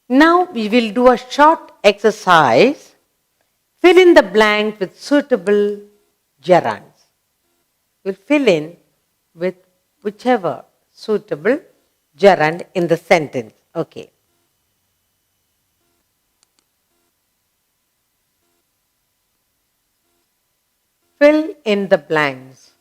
Now we will do a short exercise. Fill in the blank with suitable gerunds. We'll fill in with whichever suitable gerund in the sentence. Okay. Fill in the blanks.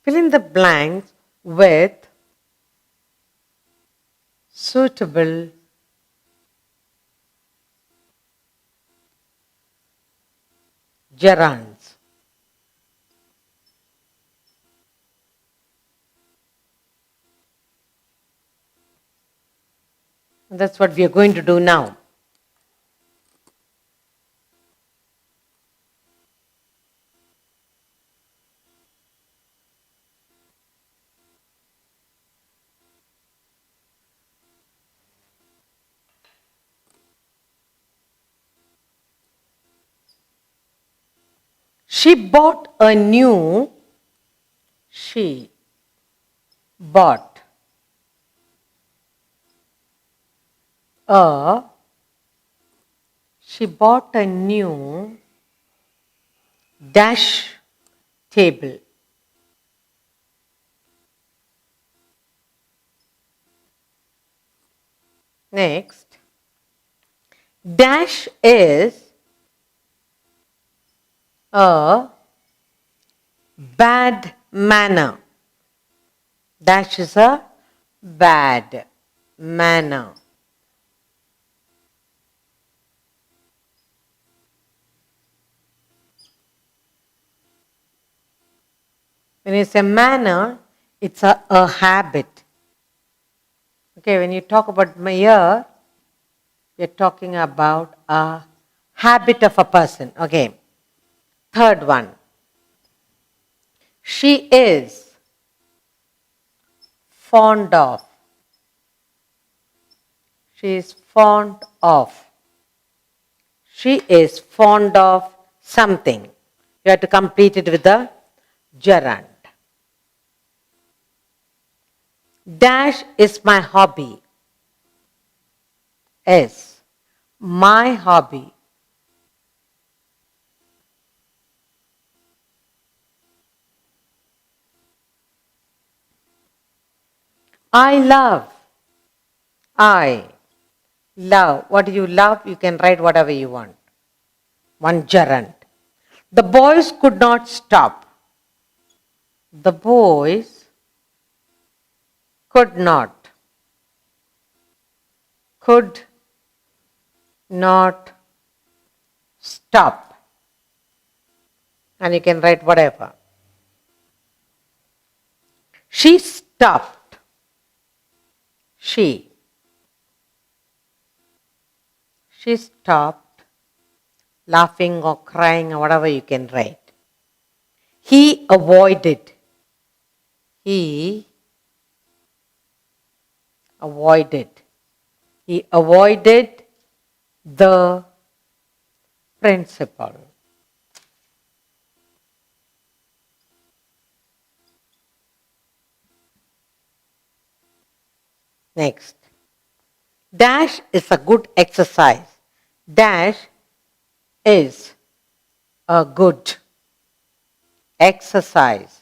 Fill in the blanks with suitable gerunds. That's what we are going to do now. She bought a new she bought a she bought a new dash table. Next, dash is a bad manner. Dash is a bad manner. When it's a manner, it's a habit. Okay, when you talk about here, we're talking about a habit of a person. Okay. Third one. She is fond of. She is fond of. She is fond of something. You have to complete it with the gerund. Dash is my hobby. Is my hobby. I love. I love. What do you love? You can write whatever you want. One gerund. The boys could not stop. The boys could not stop. And you can write whatever. She stopped. She stopped laughing or crying or whatever you can write. He avoided. He avoided the principal. Next. Dash is a good exercise. Dash is a good exercise.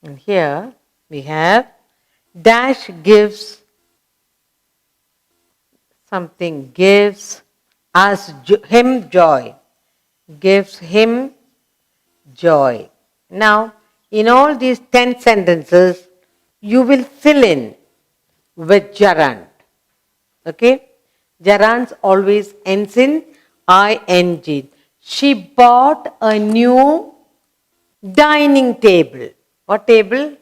And here we have dash gives something, gives us him joy. Gives him joy. Now, in all these 10 sentences, you will fill in with gerund. Okay? Gerunds always ends in ing. She bought a new dining table. What table?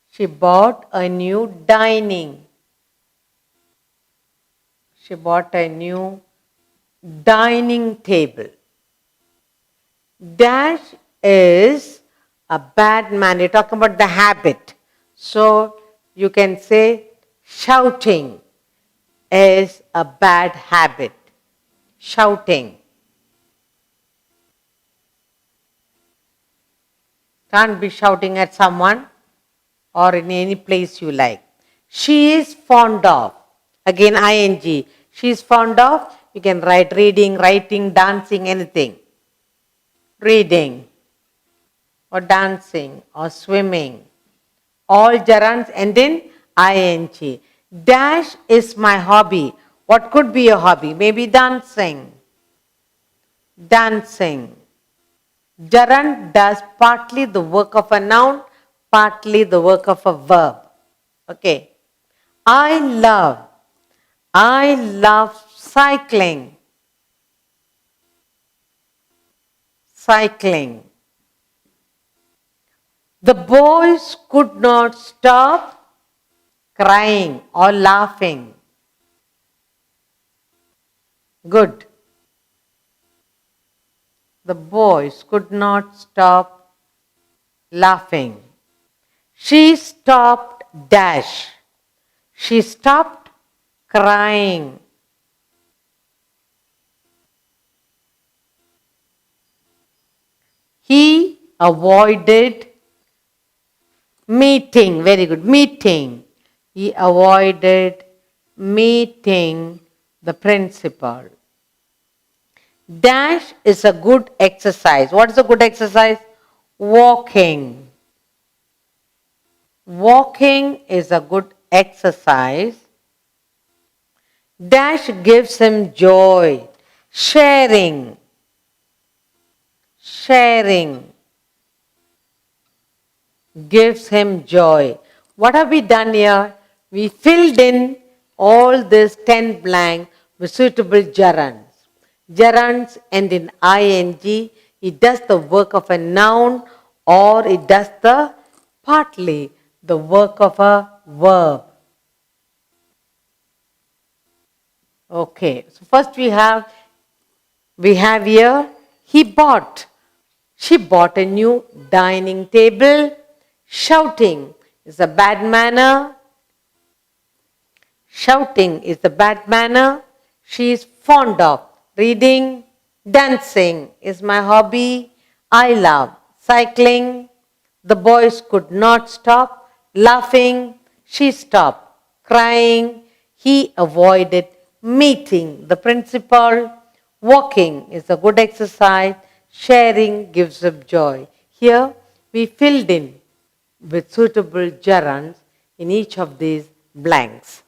She bought a new dining. She bought a new dining table. Dash is a bad man. You're talking about the habit. So you can say shouting is a bad habit. Shouting. Can't be shouting at someone or in any place you like. She is fond of. Again, ing. She is fond of. You can write reading, writing, dancing, anything. Reading or dancing or swimming. All gerunds end in ing. Dash is my hobby. What could be a hobby? Maybe dancing. Dancing. Gerund does partly the work of a noun, partly the work of a verb. Okay. I love cycling. Cycling. The boys could not stop crying or laughing. Good. The boys could not stop laughing. She stopped dash. She stopped crying. He avoided meeting. Very good. Meeting. He avoided meeting the principal. Dash is a good exercise. What is a good exercise? Walking. Walking is a good exercise. Dash gives him joy. Sharing. Sharing gives him joy. What have we done here? We filled in all this 10 blank with suitable gerunds. Gerunds end in ing. It does the work of a noun or it does partly the work of a verb. Okay, so first we have here, he bought. She bought a new dining table. Shouting is a bad manner. Shouting is a bad manner. She is fond of reading. Dancing is my hobby. I love cycling. The boys could not stop laughing. She stopped crying. He avoided meeting the principal. Walking is a good exercise. Sharing gives him joy. Here we filled in with suitable gerunds in each of these blanks.